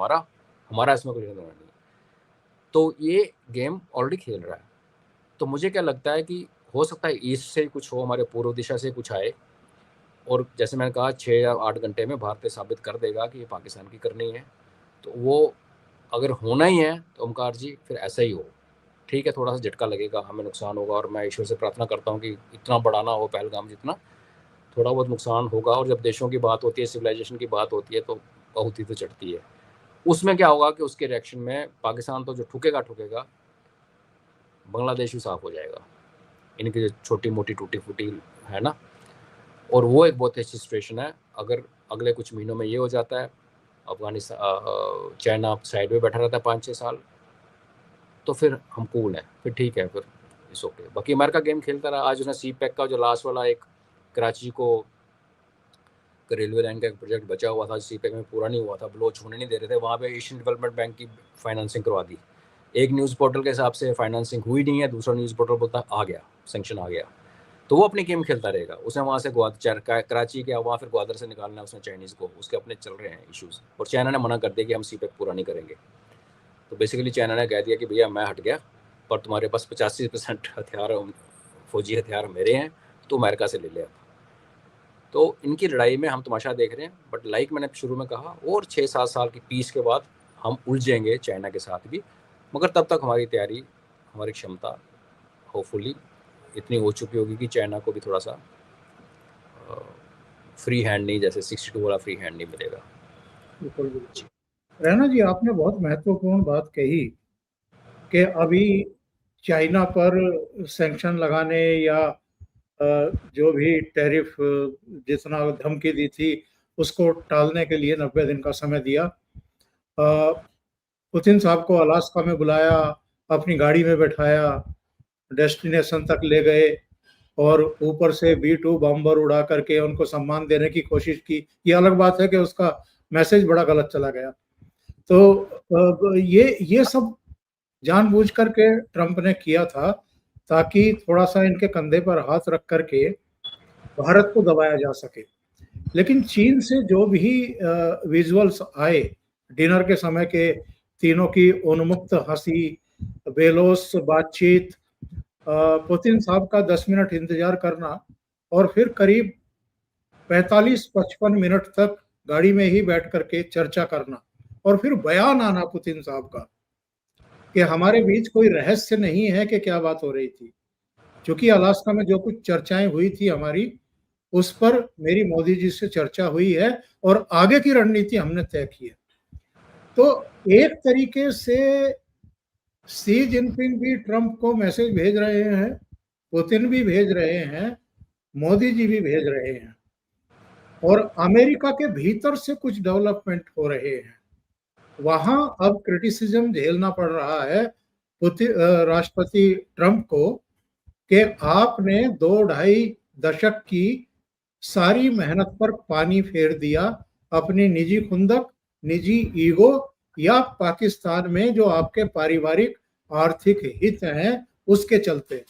हमारा इसमें कोई लेना नहीं। तो ये गेम ऑलरेडी खेल रहा है। तो मुझे क्या लगता है कि हो सकता है ईस्ट से कुछ हो, हमारे पूर्व दिशा से कुछ आए, और जैसे मैंने कहा 6 या 8 घंटे में भारत साबित कर देगा कि ये पाकिस्तान की करनी है। तो वो अगर होना ही है तो ओमकार जी फिर ऐसा ही हो। ठीक है, थोड़ा सा झटका लगेगा, हमें नुकसान होगा, और मैं ईश्वर से प्रार्थना करता हूँ कि इतना बड़ा ना हो पहलगाम जितना, थोड़ा बहुत नुकसान होगा। और जब देशों की बात होती है, सिविलाइजेशन की बात होती है, तो बहुत ही तो चढ़ती है। उसमें क्या होगा कि उसके रिएक्शन में पाकिस्तान तो जो ठुकेगा, बांग्लादेश भी साफ हो जाएगा, इनकी जो छोटी मोटी टूटी फूटी है ना। और वो एक बहुत अच्छी सिचुएशन है। अगर अगले कुछ महीनों में ये हो जाता है, अफगानिस्तान चाइना साइड में बैठा रहता है 5-6 साल, तो फिर हम कूल हैं, फिर ठीक है, फिर इस ओके। बाकी अमेरिका गेम खेलता रहा। आज उसने CPEC का जो लास्ट वाला एक कराची को रेलवे लाइन का एक प्रोजेक्ट बचा हुआ था, CPEC में पूरा नहीं हुआ था, बलोच होने नहीं दे रहे थे, वहाँ पे एशियन डेवलपमेंट बैंक की फाइनेंसिंग करवा दी। एक न्यूज़ पोर्टल के हिसाब से फाइनेंसिंग हुई नहीं है, दूसरा न्यूज़ पोर्टल बोलता आ गया, सेंक्शन आ गया। तो वो अपनी गेम खेलता रहेगा। उसने वहाँ से कराची गया, वहाँ फिर ग्वादर से निकालना है उसने चाइनीज़ को, उसके अपने चल रहे हैं इश्यूज़, और चाइना ने मना कर दिया कि हम CPEC पूरा नहीं करेंगे। तो बेसिकली चाइना ने कह दिया कि भैया मैं हट गया, पर तुम्हारे पास 85% हथियार, फौजी हथियार मेरे हैं, तो अमेरिका से ले ले। तो इनकी लड़ाई में हम तमाशा देख रहे हैं। बट लाइक मैंने शुरू में कहा, और 6-7 साल की पीस के बाद हम उलझेंगे चाइना के साथ भी, मगर तब तक हमारी तैयारी, हमारी क्षमता होपफुली इतनी हो चुकी होगी कि चाइना को भी थोड़ा सा फ्री हैंड नहीं, जैसे 62 वाला फ्री हैंड नहीं मिलेगा। बिल्कुल बिल्कुल। रैना जी, आपने बहुत महत्वपूर्ण बात कही कि अभी चाइना पर सैंक्शन लगाने या जो भी टैरिफ जितना धमकी दी थी उसको टालने के लिए 90 दिन का समय दिया। पुतिन साहब को अलास्का में बुलाया, अपनी गाड़ी में बैठाया, डेस्टिनेशन तक ले गए और ऊपर से B-2 बम्बर उड़ा करके उनको सम्मान देने की कोशिश की। ये अलग बात है कि उसका मैसेज बड़ा गलत चला गया। तो ये सब जानबूझ करके ट्रंप ने किया था, ताकि थोड़ा सा इनके कंधे पर हाथ रख करके भारत को दबाया जा सके। लेकिन चीन से जो भी विजुअल्स आए डिनर के समय के, तीनों की उन्मुक्त हंसी, बेलोस बातचीत, पुतिन साहब का 10 मिनट इंतजार करना और फिर करीब 45-55 मिनट तक गाड़ी में ही बैठ करके चर्चा करना और फिर बयान आना पुतिन साहब का कि हमारे बीच कोई रहस्य नहीं है कि क्या बात हो रही थी, क्योंकि अलास्का में जो कुछ चर्चाएं हुई थी हमारी, उस पर मेरी मोदी जी से चर्चा हुई है और आगे की रणनीति हमने तय की है। तो एक तरीके से सी जिनपिंग भी ट्रंप को मैसेज भेज रहे हैं, पुतिन भी भेज रहे हैं, मोदी जी भी भेज रहे हैं और अमेरिका के भीतर से कुछ डेवलपमेंट हो रहे हैं। वहां अब क्रिटिसिज्म झेलना पड़ रहा है राष्ट्रपति ट्रंप को कि आपने 2-2.5 दशक की सारी मेहनत पर पानी फेर दिया अपनी निजी खुंदक, निजी ईगो या पाकिस्तान में जो आपके पारिवारिक आर्थिक हित हैं उसके चलते।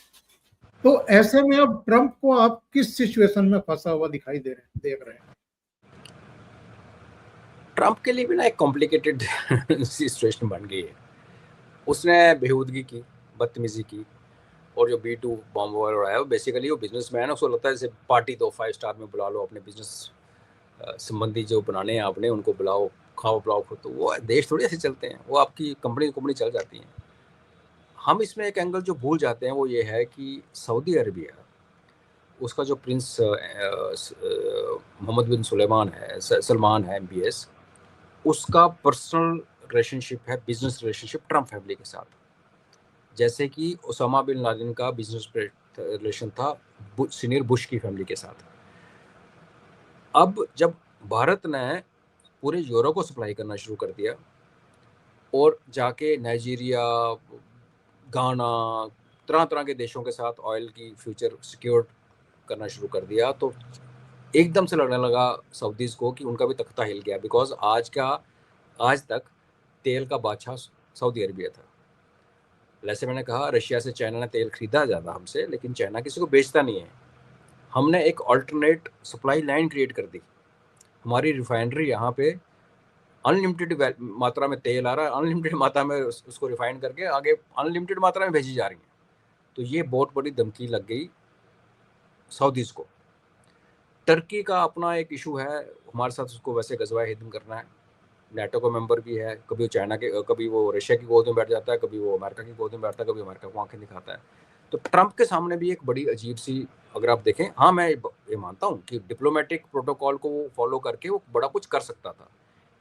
तो ऐसे में अब ट्रंप को आप किस सिचुएशन में फंसा हुआ दिखाई देख रहे हैं? ट्रंप के लिए भी ना एक कॉम्प्लिकेटेड सिचुएशन बन गई है। उसने बेहूदगी की, बदतमीजी की, और जो B2 बॉम्ब वगैरह उड़ाया, बेसिकली वो बिजनेसमैन है, उसको लगता है जैसे पार्टी दो 5 स्टार में बुला लो, अपने बिजनेस संबंधी जो बनाने हैं आपने उनको बुलाओ, खाओ पिलाओ, तो वो देश थोड़ी ऐसे चलते हैं, वो आपकी कंपनी चल जाती हैं। हम इसमें एक एंगल जो भूल जाते हैं वो ये है कि सऊदी अरबिया, उसका जो प्रिंस मोहम्मद बिन सुलेमान है, सलमान है MBS, उसका पर्सनल रिलेशनशिप है, बिजनेस रिलेशनशिप ट्रंप फैमिली के साथ। जैसे कि ओसामा बिन लादेन का बिजनेस रिलेशन था सीनियर बुश की फैमिली के साथ। अब जब भारत ने पूरे यूरोप को सप्लाई करना शुरू कर दिया और जाके नाइजीरिया, गाना, तरह तरह के देशों के साथ ऑयल की फ्यूचर सिक्योर करना शुरू कर दिया, तो एकदम से लगने लगा सऊदीज को कि उनका भी तख्ता हिल गया। बिकॉज आज तक तेल का बादशाह सऊदी अरबिया था। जैसे मैंने कहा, रशिया से चाइना ने तेल खरीदा ज़्यादा हमसे, लेकिन चाइना किसी को बेचता नहीं है। हमने एक अल्टरनेट सप्लाई लाइन क्रिएट कर दी। हमारी रिफाइनरी यहाँ पे अनलिमिटेड मात्रा में तेल आ रहा है, अनलिमिटेड मात्रा में उसको रिफाइन करके आगे अनलिमिटेड मात्रा में भेजी जा रही है। तो ये बहुत बड़ी धमकी लग गई सऊदीज को। टर्की का अपना एक इशू है हमारे साथ, उसको वैसे गजवाए हिंद करना है, नेटो का मेंबर भी है, कभी वो चाइना के, कभी वो रशिया की गोद में बैठ जाता है, कभी वो अमेरिका की गोद में बैठता है, कभी अमेरिका को आंखें दिखाता है। तो ट्रंप के सामने भी एक बड़ी अजीब सी, अगर आप देखें, हाँ मैं ये मानता हूँ कि डिप्लोमेटिक प्रोटोकॉल को वो फॉलो करके वो बड़ा कुछ कर सकता था।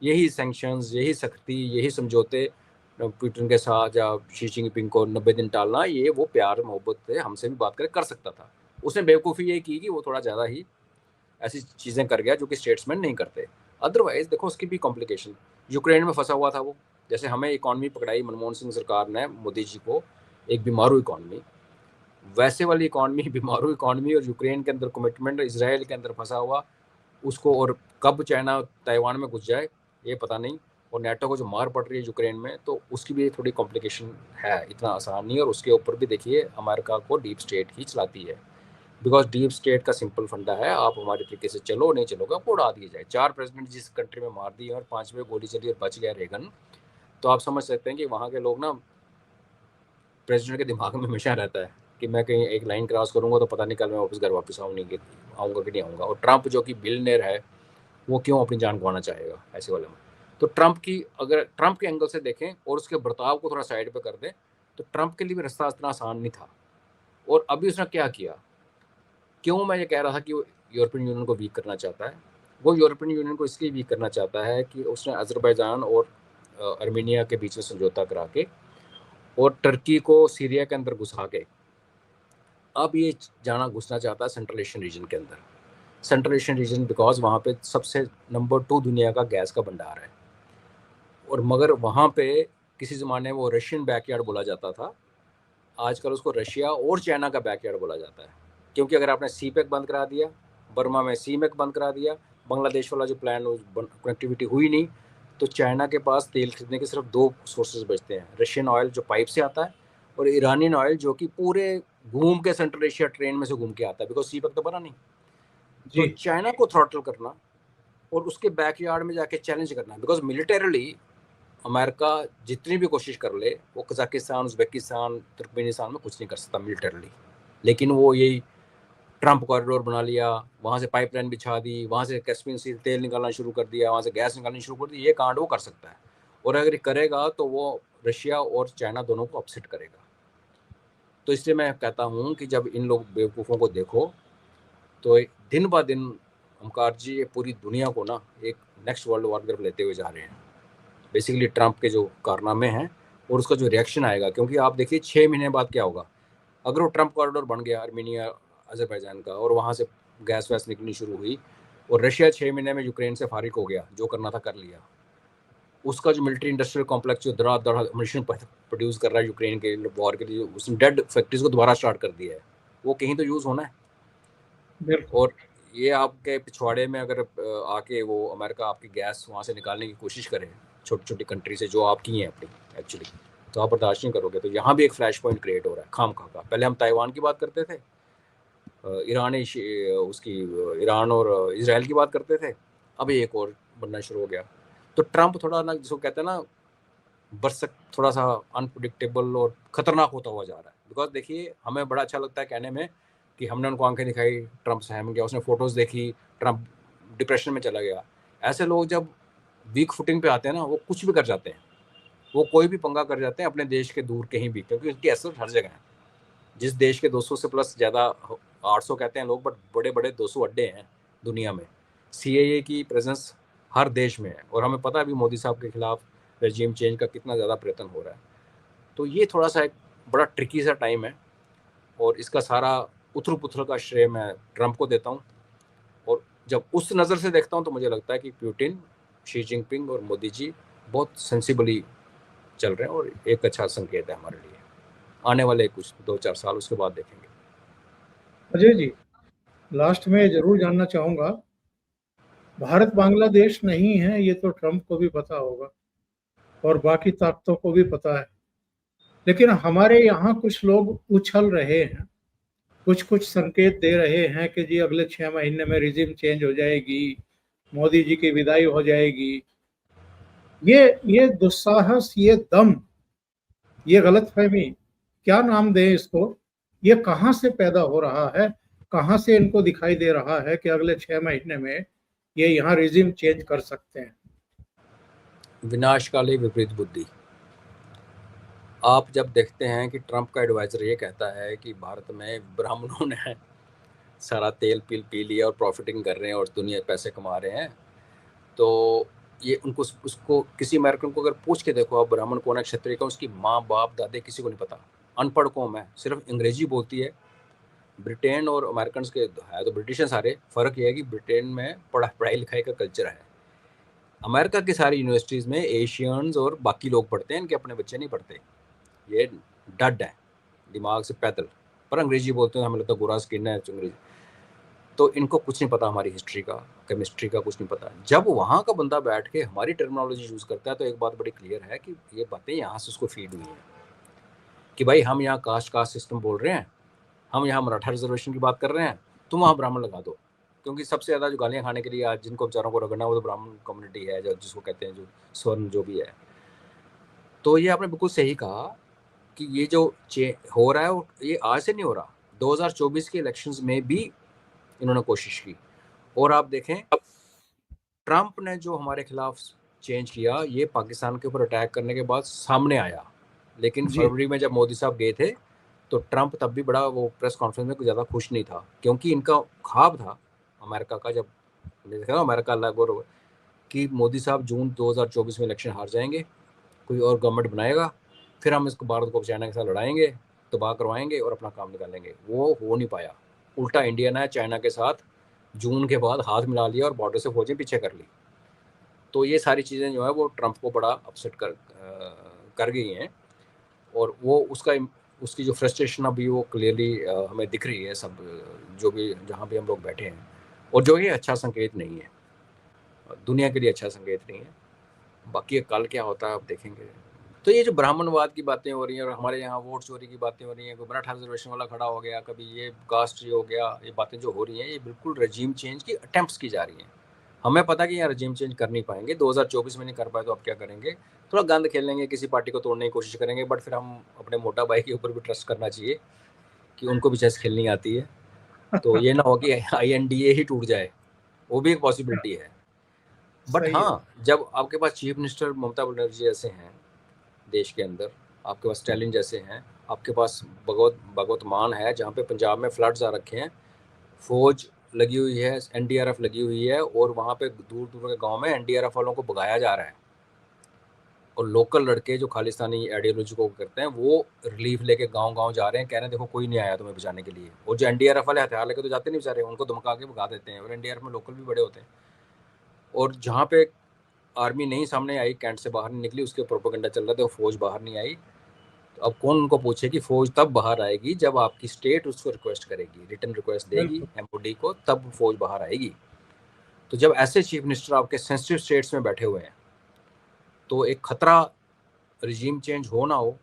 यही सैंक्शंस, यही सख्ती, यही समझौते पुतिन के साथ या शी जिनपिंग को 90 दिन टालना, ये वो प्यार मोहब्बत से हमसे भी बात कर सकता था। उसने बेवकूफ़ी ये की कि वो थोड़ा ज़्यादा ही ऐसी चीज़ें कर गया जो कि स्टेट्समैन नहीं करते। अदरवाइज देखो, उसकी भी कॉम्प्लिकेशन, यूक्रेन में फंसा हुआ था वो। जैसे हमें इकॉनमी पकड़ाई मनमोहन सिंह सरकार ने मोदी जी को, एक बीमारू इकॉनमी, वैसे वाली इकॉनमी, बीमारू इकॉनमी, और यूक्रेन के अंदर कमिटमेंट, इसराइल के अंदर फंसा हुआ उसको, और कब चाइना ताइवान में घुस जाए ये पता नहीं, और नेटो को जो मार पड़ रही है यूक्रेन में, तो उसकी भी थोड़ी कॉम्प्लिकेशन है, इतना आसान नहीं। और उसके ऊपर भी देखिए अमेरिका को डीप स्टेट ही चलाती है। बिकॉज डीप स्टेट का सिंपल फंडा है, आप हमारे तरीके से चलो, नहीं चलोगे आपको उड़ा दिया जाए। 4 प्रेसिडेंट जिस कंट्री में मार दिए और 5वें गोली चली और बच गया रेगन, तो आप समझ सकते हैं कि वहाँ के लोग ना, प्रेसिडेंट के दिमाग में हमेशा रहता है कि मैं कहीं एक लाइन क्रॉस करूँगा तो पता नहीं कल मैं वापस घर वापस आऊँगा कि नहीं आऊँगा। और ट्रंप जो कि बिलियनेयर है, वो क्यों अपनी जान गंवाना चाहेगा ऐसे वाले में। तो ट्रंप की, अगर ट्रंप के एंगल से देखें और उसके बर्ताव को थोड़ा साइड पे कर दें, तो ट्रंप के लिए भी रास्ता इतना आसान नहीं था। और अभी उसने क्या किया, क्यों मैं ये कह रहा था कि वो यूरोपियन यूनियन को वीक करना चाहता है। वो यूरोपियन यूनियन को इसलिए वीक करना चाहता है कि उसने अजरबैजान और अर्मीनिया के बीच में समझौता करा के और टर्की को सीरिया के अंदर घुसा के अब ये घुसना चाहता है सेंट्रल एशियन रीजन के अंदर। सेंट्रल एशियन रीजन बिकॉज वहाँ पे सबसे नंबर 2 दुनिया का गैस का भंडार है। और मगर वहाँ पे किसी ज़माने में वो रशियन बैकयार्ड बोला जाता था, आजकल उसको रशिया और चाइना का बैकयार्ड बोला जाता है। क्योंकि अगर आपने सीपेक बंद करा दिया, बर्मा में सीमेक बंद करा दिया, बांग्लादेश वाला जो प्लान कनेक्टिविटी हुई नहीं, तो चाइना के पास तेल खरीदने के सिर्फ 2 सोर्सेज बचते हैं, रशियन ऑयल जो पाइप से आता है और ईरानियन ऑयल जो कि पूरे घूम के सेंट्रल एशिया ट्रेन में से घूम के आता है, बिकॉज सीपेक तो बना नहीं। तो चाइना को थ्रॉटल करना और उसके बैकयार्ड में जाके चैलेंज करना, बिकॉज मिलिटरीली अमेरिका जितनी भी कोशिश कर ले, वो कजाकिस्तान, उज़्बेकिस्तान, तुर्कमेनिस्तान में कुछ नहीं कर सकता मिलिटरली। लेकिन वो यही ट्रंप कॉरिडोर बना लिया, वहाँ से पाइपलाइन बिछा दी, वहाँ से कैस्पियन सी तेल निकालना शुरू कर दिया, वहाँ से गैस निकालनी शुरू कर दी। ये कांड वो कर सकता है, और अगर ये करेगा तो वो रशिया और चाइना दोनों को अपसेट करेगा। तो इसलिए मैं कहता हूँ कि जब इन लोग बेवकूफ़ों को देखो, तो दिन ब दिन ओमकार जी ये पूरी दुनिया को ना एक नेक्स्ट वर्ल्ड वॉर की तरफ लेते हुए जा रहे हैं। बेसिकली ट्रंप के जो कारनामे हैं और उसका जो रिएक्शन आएगा, क्योंकि आप देखिए 6 महीने बाद क्या होगा। अगर वो ट्रंप कॉरिडोर बन गया आर्मीनिया अजरबैजान का, और वहाँ से गैस वैस निकलनी शुरू हुई, और रशिया 6 महीने में यूक्रेन से फारिग हो गया, जो करना था कर लिया, उसका जो मिलिट्री इंडस्ट्रियल कॉम्प्लेक्स जो धड़ा मिशन प्रोड्यूस कर रहा है यूक्रेन के वॉर के लिए, उसने डेड फैक्ट्रीज को दोबारा स्टार्ट कर दिया है, वो कहीं तो यूज़ होना है। बिल्कुल। और ये आपके पिछवाड़े में अगर आके वो अमेरिका आपकी गैस वहाँ से निकालने की कोशिश करे, छोटी छोटी कंट्री से जो आपकी हैं अपनी एक्चुअली, तो आप बर्दाश्त नहीं करोगे। तो यहाँ भी एक फ्लैश पॉइंट क्रिएट हो रहा है खाम खा का। पहले हम ताइवान की बात करते थे, ईरान और इसराइल की बात करते थे, अभी एक और बनना शुरू हो गया। तो ट्रंप थोड़ा ना, जिसको कहते हैं ना बरसक, थोड़ा सा अनप्रिडिक्टेबल और खतरनाक होता हुआ जा रहा है। बिकॉज देखिए, हमें बड़ा अच्छा लगता है कहने में कि हमने उनको आंखें दिखाई, ट्रंप सहम गया, उसने फोटोज देखी, ट्रंप डिप्रेशन में चला गया। ऐसे लोग जब वीक फुटिंग पे आते हैं ना, वो कुछ भी कर जाते हैं, वो कोई भी पंगा कर जाते हैं अपने देश के दूर कहीं भी, क्योंकि उनकी एसेट हर जगह है। जिस देश के 200 से प्लस ज़्यादा, 800 कहते हैं लोग, बट बड़े बड़े 200 अड्डे हैं दुनिया में। सीएए की प्रेजेंस हर देश में है, और हमें पता है अभी मोदी साहब के खिलाफ रजीम चेंज का कितना ज़्यादा प्रयत्न हो रहा है। तो ये थोड़ा सा एक बड़ा ट्रिकी सा टाइम है, और इसका सारा उथल पुथल का श्रेय मैं ट्रंप को देता हूँ। और जब उस नज़र से देखता हूँ तो मुझे लगता है कि पुतिन, शी जिनपिंग और मोदी जी बहुत सेंसिबली चल रहे हैं, और एक अच्छा संकेत है हमारे लिए। आने वाले कुछ 2-4 साल उसके बाद देखेंगे। अजय जी, लास्ट में जरूर जानना चाहूंगा, भारत बांग्लादेश नहीं है, ये तो ट्रंप को भी पता होगा और बाकी ताकतों को भी पता है, लेकिन हमारे यहाँ कुछ लोग उछल रहे हैं, कुछ कुछ संकेत दे रहे हैं कि जी अगले 6 महीने में रिजिम चेंज हो जाएगी, मोदी जी की विदाई हो जाएगी। ये दुस्साहस, ये दम, ये गलतफहमी, क्या नाम दें इसको, ये कहाँ से पैदा हो रहा है, कहाँ से इनको दिखाई दे रहा है कि अगले 6 महीने में ये यहाँ रिजिम चेंज कर सकते हैं? विनाशकाली विपरीत बुद्धि। आप जब देखते हैं कि ट्रंप का एडवाइजर ये कहता है कि भारत में ब्राह्मणों ने सारा तेल पी लिया और प्रॉफिटिंग कर रहे हैं और दुनिया पैसे कमा रहे हैं, तो ये उनको, उसको किसी अमेरिकन को अगर पूछ के देखो आप ब्राह्मण कौन है, क्षत्रिय कौन, उसकी माँ बाप दादे किसी को नहीं पता। अनपढ़ कौम है, सिर्फ अंग्रेजी बोलती है। ब्रिटेन और अमेरिकन के है तो ब्रिटिश हैं सारे, फ़र्क ये है कि ब्रिटेन में पढ़ाई लिखाई का कल्चर है। अमेरिका की सारी यूनिवर्सिटीज़ में एशियंस और बाकी लोग पढ़ते हैं, इनके अपने बच्चे नहीं पढ़ते। ये डड है, दिमाग से पैदल, पर अंग्रेजी बोलते हैं, हमें लगता है गोरा स्किन है अंग्रेजी। तो इनको कुछ नहीं पता, हमारी हिस्ट्री का, केमिस्ट्री का कुछ नहीं पता। जब वहाँ का बंदा बैठ के हमारी टर्मिनोलॉजी यूज़ करता है, तो एक बात बड़ी क्लियर है कि ये बातें यहाँ से उसको फीड हुई हैं कि भाई हम यहाँ कास्ट सिस्टम बोल रहे हैं, हम यहाँ मराठा रिजर्वेशन की बात कर रहे हैं, तुम वहाँ ब्राह्मण लगा दो। क्योंकि सबसे ज़्यादा जो गालियाँ खाने के लिए आज जिनको बेचारों को रगड़ना, वो तो ब्राह्मण कम्युनिटी है, जो जिसको कहते हैं जो स्वर्ण जो भी है। तो ये आपने बिल्कुल सही कहा कि ये जो हो रहा है, ये आज से नहीं हो रहा। 2024 के इलेक्शंस में भी इन्होंने कोशिश की, और आप देखें अब ट्रंप ने जो हमारे खिलाफ चेंज किया, ये पाकिस्तान के ऊपर अटैक करने के बाद सामने आया। लेकिन जी। फरवरी में जब मोदी साहब गए थे, तो ट्रंप तब भी बड़ा वो प्रेस कॉन्फ्रेंस में कुछ ज़्यादा खुश नहीं था, क्योंकि इनका ख्वाब था अमेरिका का, जब देखा अमेरिका लगभग कि मोदी साहब जून 2024 में इलेक्शन हार जाएंगे, कोई और गवर्नमेंट बनाएगा, फिर हम इसको भारत को चाइना के साथ लड़ाएंगे, तबाह करवाएंगे और अपना काम निकालेंगे। वो हो नहीं पाया। उल्टा इंडिया ने चाइना के साथ जून के बाद हाथ मिला लिया और बॉर्डर से फौजें पीछे कर ली। तो ये सारी चीज़ें जो है वो ट्रंप को बड़ा अपसेट कर गई हैं, और वो उसकी जो फ्रस्ट्रेशन अभी वो क्लियरली हमें दिख रही है सब, जो भी जहाँ भी हम लोग बैठे हैं, और जो ये अच्छा संकेत नहीं है, दुनिया के लिए अच्छा संकेत नहीं है। बाकी कल क्या होता है आप देखेंगे। तो ये जो ब्राह्मणवाद की बातें हो रही हैं, और हमारे यहाँ वोट चोरी की बातें हो रही हैं, कोई मराठा रिजर्वेशन वाला खड़ा हो गया, कभी ये कास्ट हो गया, ये बातें जो हो रही हैं, ये बिल्कुल रजीम चेंज की अटेम्प्ट्स की जा रही हैं। हमें पता कि यहाँ रजीम चेंज कर नहीं पाएंगे, 2024 में नहीं कर पाए तो अब क्या करेंगे, थोड़ा गंद खेल लेंगे, किसी पार्टी को तोड़ने की कोशिश करेंगे, बट फिर हम अपने मोटा भाई के ऊपर भी ट्रस्ट करना चाहिए कि उनको भी चेस खेलनी आती है, तो ये ना हो कि INDA ही टूट जाए, वो भी एक पॉसिबिलिटी है। बट हाँ, जब आपके पास चीफ मिनिस्टर ममता बनर्जी जैसे हैं देश के अंदर, आपके पास स्टैलिन जैसे हैं, आपके पास भगवत मान है, जहाँ पे पंजाब में फ्लड्स आ रखे हैं, फौज लगी हुई है, NDRF लगी हुई है, और वहाँ पे दूर दूर के गांव में NDRF वालों को भगाया जा रहा है, और लोकल लड़के जो खालिस्तानी आइडियोलॉजी को करते हैं वो रिलीफ लेके गांव गांव जा रहे हैं, कह रहे हैं देखो कोई नहीं आया तुम्हें बचाने के लिए। और जो NDRF वाले हथियार लेके तो जाते नहीं बेचारे, उनको धमका के भगा देते हैं, और NDRF में लोकल भी बड़े होते हैं। और जहाँ पे आर्मी नहीं सामने आई, कैंट से बाहर नहीं निकली, उसके प्रोपेगेंडा चल रहा था, फौज बाहर नहीं आई, तो अब कौन उनको पूछे कि फौज तब बाहर आएगी जब आपकी स्टेट उसको रिक्वेस्ट करेगी, रिटर्न रिक्वेस्ट देगी MOD को, तब फौज बाहर आएगी। तो जब ऐसे चीफ मिनिस्टर आपके सेंसिटिव स्टेट्स में बैठे हुए हैं, तो एक खतरा रिजीम चेंज हो ना हो,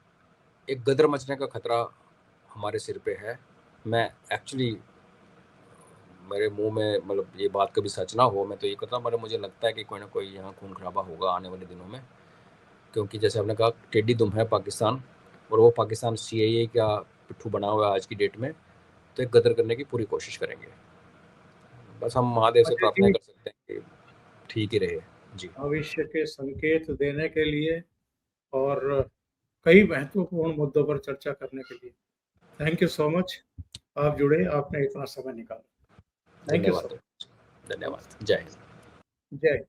एक गदर मचने का खतरा हमारे सिर पे है। मैं एक्चुअली, मेरे मुंह में मतलब ये बात कभी सच ना हो, मैं तो ये कहता हूँ, मगर मुझे लगता है कि कोई ना कोई यहाँ खून खराबा होगा आने वाले दिनों में, क्योंकि जैसे आपने कहा टेढ़ी दुम है पाकिस्तान, और वो पाकिस्तान CIA का पिट्ठू बना हुआ है आज की डेट में, तो एक गदर करने की पूरी कोशिश करेंगे। बस हम महादेव से प्रार्थना कर सकते हैं कि ठीक ही रहे। जी, भविष्य के संकेत देने के लिए और कई महत्वपूर्ण मुद्दों पर चर्चा करने के लिए थैंक यू सो मच। आप जुड़े, आपने इतना समय निकाला, थैंक यू सो धन्यवाद, धन्यवाद, जय हिंद। जय